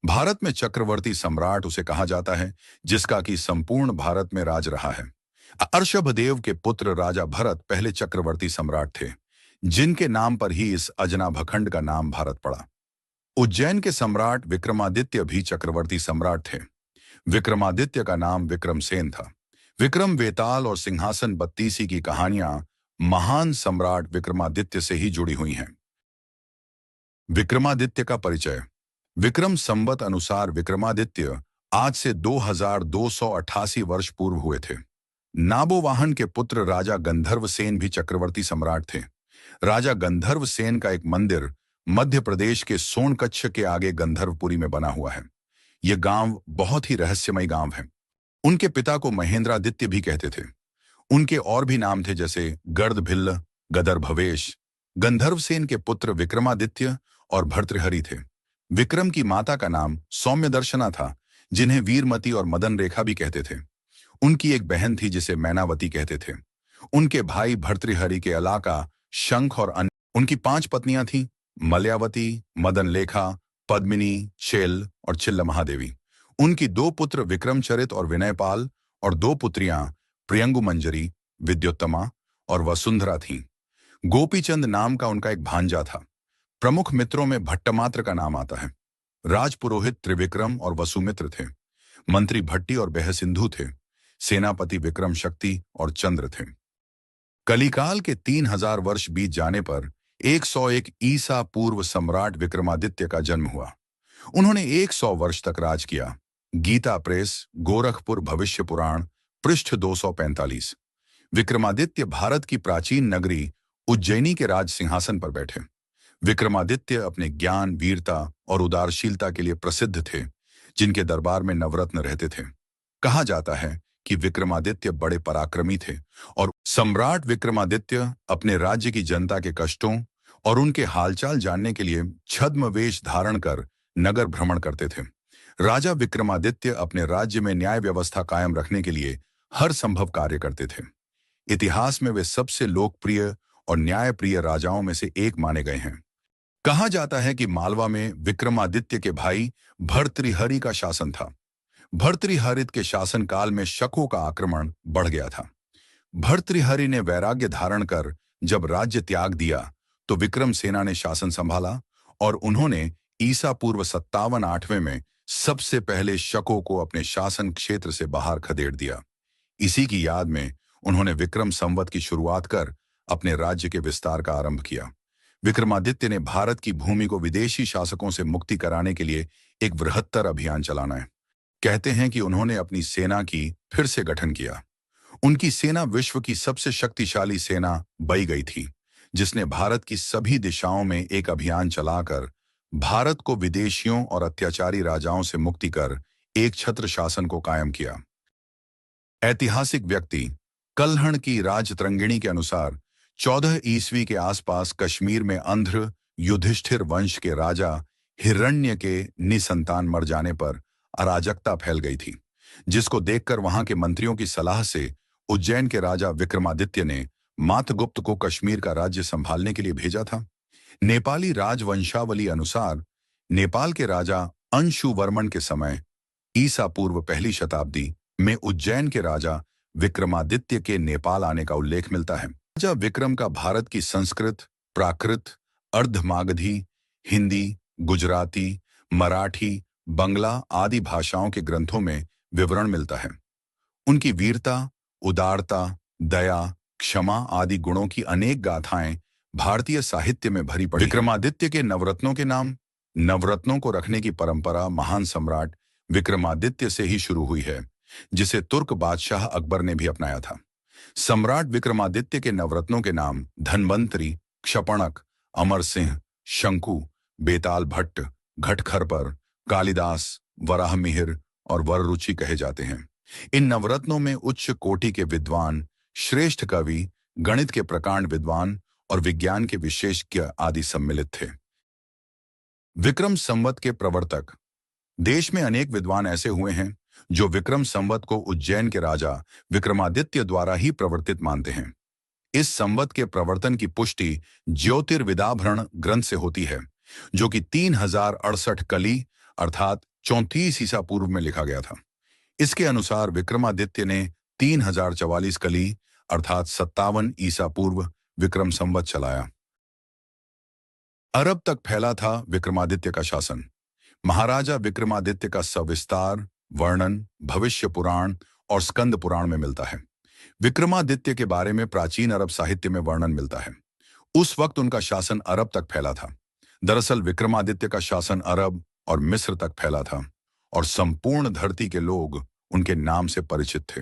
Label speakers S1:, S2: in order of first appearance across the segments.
S1: भारत में चक्रवर्ती सम्राट उसे कहा जाता है जिसका कि संपूर्ण भारत में राज रहा है। अर्षभदेव के पुत्र राजा भरत पहले चक्रवर्ती सम्राट थे, जिनके नाम पर ही इस अजना भखंड का नाम भारत पड़ा। उज्जैन के सम्राट विक्रमादित्य भी चक्रवर्ती सम्राट थे। विक्रमादित्य का नाम विक्रमसेन था। विक्रम वेताल और सिंहासन बत्तीसी की कहानियां महान सम्राट विक्रमादित्य से ही जुड़ी हुई हैं। विक्रमादित्य का परिचय। विक्रम संवत अनुसार विक्रमादित्य आज से 2288 वर्ष पूर्व हुए थे। नाबोवाहन के पुत्र राजा गंधर्व सेन भी चक्रवर्ती सम्राट थे। राजा गंधर्व सेन का एक मंदिर मध्य प्रदेश के सोनकच्छ के आगे गंधर्वपुरी में बना हुआ है। यह गांव बहुत ही रहस्यमय गांव है। उनके पिता को महेंद्रादित्य भी कहते थे। उनके और भी नाम थे, जैसे गर्दभिल्ल, गदर भवेश। गंधर्वसेन के पुत्र विक्रमादित्य और भर्तृहरि थे। विक्रम की माता का नाम सौम्यदर्शना था, जिन्हें वीरमती और मदन रेखा भी कहते थे। उनकी एक बहन थी जिसे मैनावती कहते थे। उनके भाई भर्तृहरि के अलाका, शंख और अन्य। उनकी 5 पत्नियां थीं: मलयावती, मदन लेखा, पद्मिनी, शैल और चिल्ल महादेवी। उनकी 2 पुत्र विक्रमचरित और विनयपाल और 2 पुत्रियां प्रियंगु मंजरी, विद्योत्तमा और वसुंधरा थीं। गोपीचंद नाम का उनका एक भांजा था। प्रमुख मित्रों में भट्टमात्र का नाम आता है। राजपुरोहित त्रिविक्रम और वसुमित्र थे। मंत्री भट्टी और बेहसिंधु थे। सेनापति विक्रम शक्ति और चंद्र थे। कलिकाल के 3000 वर्ष बीत जाने पर 101 ईसा पूर्व सम्राट विक्रमादित्य का जन्म हुआ। उन्होंने 100 वर्ष तक राज किया। गीता प्रेस, गोरखपुर भविष्य पुराण, पृष्ठ 245। विक्रमादित्य भारत की प्राचीन नगरी उज्जैनी के राज सिंहासन पर बैठे। विक्रमादित्य अपने ज्ञान, वीरता और उदारशीलता के लिए प्रसिद्ध थे, जिनके दरबार में नवरत्न रहते थे। कहा जाता है कि विक्रमादित्य बड़े पराक्रमी थे और सम्राट विक्रमादित्य अपने राज्य की जनता के कष्टों और उनके हालचाल जानने के लिए छद्म वेश धारण कर नगर भ्रमण करते थे। राजा विक्रमादित्य अपने राज्य में न्याय व्यवस्था कायम रखने के लिए हर संभव कार्य करते थे। इतिहास में वे सबसे लोकप्रिय और न्यायप्रिय राजाओं में से एक माने गए हैं। कहा जाता है कि मालवा में विक्रमादित्य के भाई भर्तृहरि का शासन था। भर्तृहरित के शासनकाल में शकों का आक्रमण बढ़ गया था। भर्तृहरि ने वैराग्य धारण कर जब राज्य त्याग दिया तो विक्रम सेना ने शासन संभाला और उन्होंने ईसा पूर्व 57 में सबसे पहले शकों को अपने शासन क्षेत्र से बाहर खदेड़ दिया। इसी की याद में उन्होंने विक्रम संवत की शुरुआत कर अपने राज्य के विस्तार का आरंभ किया। विक्रमादित्य ने भारत की भूमि को विदेशी शासकों से मुक्ति कराने के लिए एक बृहत्तर अभियान चलाना है। कहते हैं कि उन्होंने अपनी सेना की फिर से गठन किया। उनकी सेना विश्व की सबसे शक्तिशाली सेना बन गई थी, जिसने भारत की सभी दिशाओं में एक अभियान चलाकर भारत को विदेशियों और अत्याचारी राजाओं से मुक्ति कर एक छत्र शासन को कायम किया। ऐतिहासिक व्यक्ति कल्हण की राजतरंगिणी के अनुसार 14 ईस्वी के आसपास कश्मीर में अंध्र युधिष्ठिर वंश के राजा हिरण्य के निसंतान मर जाने पर अराजकता फैल गई थी, जिसको देखकर वहां के मंत्रियों की सलाह से उज्जैन के राजा विक्रमादित्य ने मातगुप्त को कश्मीर का राज्य संभालने के लिए भेजा था। नेपाली राजवंशावली अनुसार नेपाल के राजा अंशुवर्मन के समय ईसा पूर्व 1ली शताब्दी में उज्जैन के राजा विक्रमादित्य के नेपाल आने का उल्लेख मिलता है। राजा विक्रम का भारत की संस्कृत, प्राकृत, अर्धमागधी, हिंदी, गुजराती, मराठी, बंगला आदि भाषाओं के ग्रंथों में विवरण मिलता है। उनकी वीरता, उदारता, दया, क्षमा आदि गुणों की अनेक गाथाएं भारतीय साहित्य में भरी पड़ी। विक्रमादित्य के नवरत्नों के नाम। नवरत्नों को रखने की परंपरा महान सम्राट विक्रमादित्य से ही शुरू हुई है, जिसे तुर्क बादशाह अकबर ने भी अपनाया था। सम्राट विक्रमादित्य के नवरत्नों के नाम धन्वंतरी, क्षपणक, अमर सिंह, शंकु, बेताल भट्ट, घटखरपर, कालिदास, वराहमिहिर और वररुचि कहे जाते हैं। इन नवरत्नों में उच्च कोटि के विद्वान, श्रेष्ठ कवि, गणित के प्रकांड विद्वान और विज्ञान के विशेषज्ञ आदि सम्मिलित थे। विक्रम संवत के प्रवर्तक। देश में अनेक विद्वान ऐसे हुए हैं जो विक्रम संवत को उज्जैन के राजा विक्रमादित्य द्वारा ही प्रवर्तित मानते हैं। इस संवत के प्रवर्तन की पुष्टि ज्योतिर्विदाभरण ग्रंथ से होती है, जो कि 3068 कली अर्थात 34 ईसा पूर्व में लिखा गया था। इसके अनुसार विक्रमादित्य ने 3044 कली अर्थात 57 ईसा पूर्व विक्रम संवत चलाया। अरब तक फैला था विक्रमादित्य का शासन। महाराजा विक्रमादित्य का सविस्तार वर्णन भविष्य पुराण और स्कंद पुराण में मिलता है। विक्रमादित्य के बारे में प्राचीन अरब साहित्य में वर्णन मिलता है। उस वक्त उनका शासन अरब तक फैला था। दरअसल विक्रमादित्य का शासन अरब और मिस्र तक फैला था और संपूर्ण धरती के लोग उनके नाम से परिचित थे।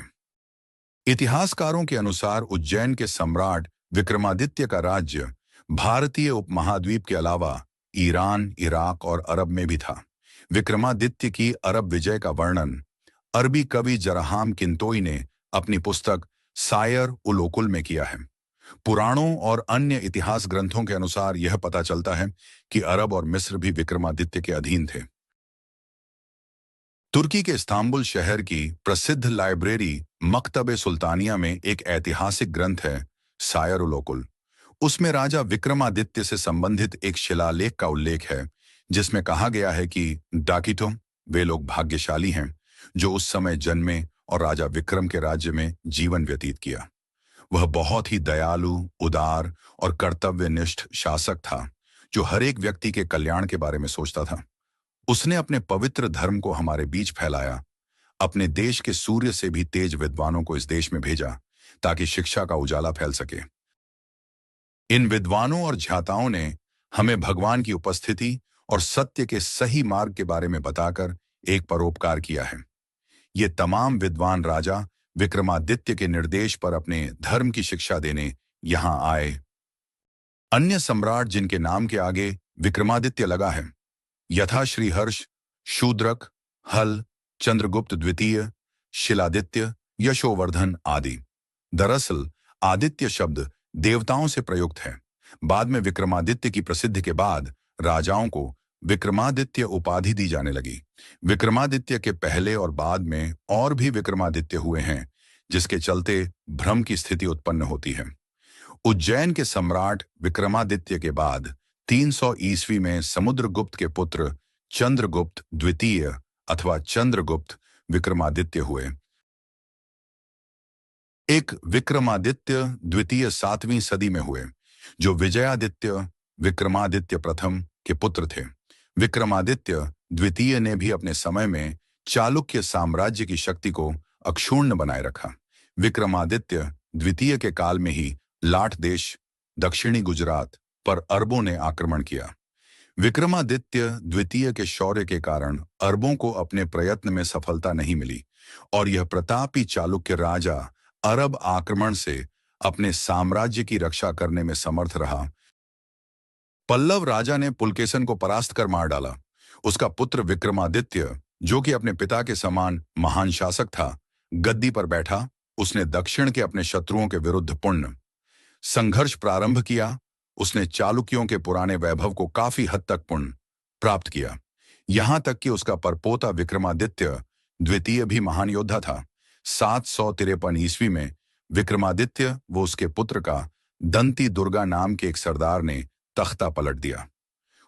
S1: इतिहासकारों के अनुसार उज्जैन के सम्राट विक्रमादित्य का राज्य भारतीय उपमहाद्वीप के अलावा ईरान, इराक और अरब में भी था। विक्रमादित्य की अरब विजय का वर्णन अरबी कवि जरहाम किंतोई ने अपनी पुस्तक सायर उल उकुल में किया है। पुराणों और अन्य इतिहास ग्रंथों के अनुसार यह पता चलता है कि अरब और मिस्र भी विक्रमादित्य के अधीन थे। तुर्की के इस्तांबुल शहर की प्रसिद्ध लाइब्रेरी मकतब सुल्तानिया में एक ऐतिहासिक ग्रंथ है सायर उल उकुल। उसमें राजा विक्रमादित्य से संबंधित एक शिलालेख का उल्लेख है जिसमें कहा गया है कि डाकिटो वे लोग भाग्यशाली हैं जो उस समय जन्मे और राजा विक्रम के राज्य में जीवन व्यतीत किया। वह बहुत ही दयालु, उदार और कर्तव्यनिष्ठ शासक था जो हर एक व्यक्ति के कल्याण के बारे में सोचता था। उसने अपने पवित्र धर्म को हमारे बीच फैलाया, अपने देश के सूर्य से भी तेज विद्वानों को इस देश में भेजा ताकि शिक्षा का उजाला फैल सके। इन विद्वानों और ज्ञाताओं ने हमें भगवान की उपस्थिति और सत्य के सही मार्ग के बारे में बताकर एक परोपकार किया है। ये तमाम विद्वान राजा विक्रमादित्य के निर्देश पर अपने धर्म की शिक्षा देने यहां आए। अन्य सम्राट जिनके नाम के आगे विक्रमादित्य लगा है यथा श्रीहर्ष, शूद्रक, हल, चंद्रगुप्त द्वितीय, शिलादित्य, यशोवर्धन आदि। दरअसल आदित्य शब्द देवताओं से प्रयुक्त है। बाद में विक्रमादित्य की प्रसिद्धि के बाद राजाओं को विक्रमादित्य उपाधि दी जाने लगी। विक्रमादित्य के पहले और बाद में और भी विक्रमादित्य हुए हैं जिसके चलते भ्रम की स्थिति उत्पन्न होती है। उज्जैन के सम्राट विक्रमादित्य के बाद 300 ईस्वी में समुद्रगुप्त के पुत्र चंद्रगुप्त द्वितीय अथवा चंद्रगुप्त विक्रमादित्य हुए। एक विक्रमादित्य द्वितीय 7वीं सदी में हुए जो विजयादित्य विक्रमादित्य प्रथम के पुत्र थे। विक्रमादित्य द्वितीय ने भी अपने समय में चालुक्य साम्राज्य की शक्ति को अक्षुण्ण बनाए रखा। विक्रमादित्य द्वितीय के काल में ही लाट देश, दक्षिणी गुजरात पर अरबों ने आक्रमण किया। विक्रमादित्य द्वितीय के शौर्य के कारण अरबों को अपने प्रयत्न में सफलता नहीं मिली और यह प्रतापी चालुक्य राजा अरब आक्रमण से अपने साम्राज्य की रक्षा करने में समर्थ रहा। पल्लव राजा ने पुलकेशन को परास्त कर मार डाला। उसका पुत्र विक्रमादित्य जो कि अपने पिता के समान महान शासक था, गद्दी पर बैठा। उसने दक्षिण के अपने शत्रुओं के विरुद्ध पूर्ण संघर्ष प्रारंभ किया। उसने चालुक्यों के पुराने वैभव को काफी हद तक पूर्ण प्राप्त किया, यहां तक कि उसका परपोता विक्रमादित्य द्वितीय भी महान योद्धा था। 753 ईस्वी में विक्रमादित्य व उसके पुत्र का दंती दुर्गा नाम के एक सरदार ने तख्ता पलट दिया।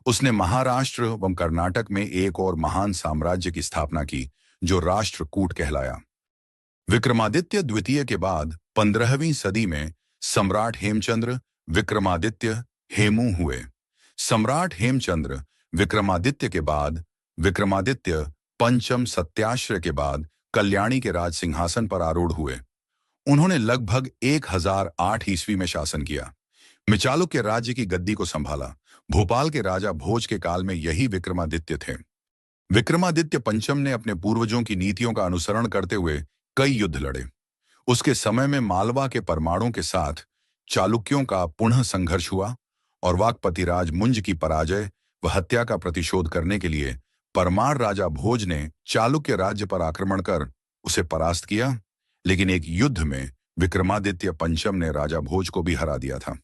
S1: उसने महाराष्ट्र व कर्नाटक में एक और महान साम्राज्य की स्थापना की जो राष्ट्रकूट कहलाया। विक्रमादित्य द्वितीय के बाद 15वीं सदी में सम्राट हेमचंद्र विक्रमादित्य हेमू हुए। सम्राट हेमचंद्र विक्रमादित्य के बाद विक्रमादित्य पंचम सत्याश्रय के बाद कल्याणी के राज सिंहासन पर आरूढ़ हुए। उन्होंने लगभग 1008 ईस्वी में शासन किया। चालुक्य राज्य की गद्दी को संभाला। भोपाल के राजा भोज के काल में यही विक्रमादित्य थे। विक्रमादित्य पंचम ने अपने पूर्वजों की नीतियों का अनुसरण करते हुए कई युद्ध लड़े। उसके समय में मालवा के परमाणुओं के साथ चालुक्यों का पुनः संघर्ष हुआ और वाकपतिराज मुंज की पराजय व हत्या का प्रतिशोध करने के लिए परमार राजा भोज ने चालुक्य राज्य पर आक्रमण कर उसे परास्त किया, लेकिन एक युद्ध में विक्रमादित्य पंचम ने राजा भोज को भी हरा दिया था।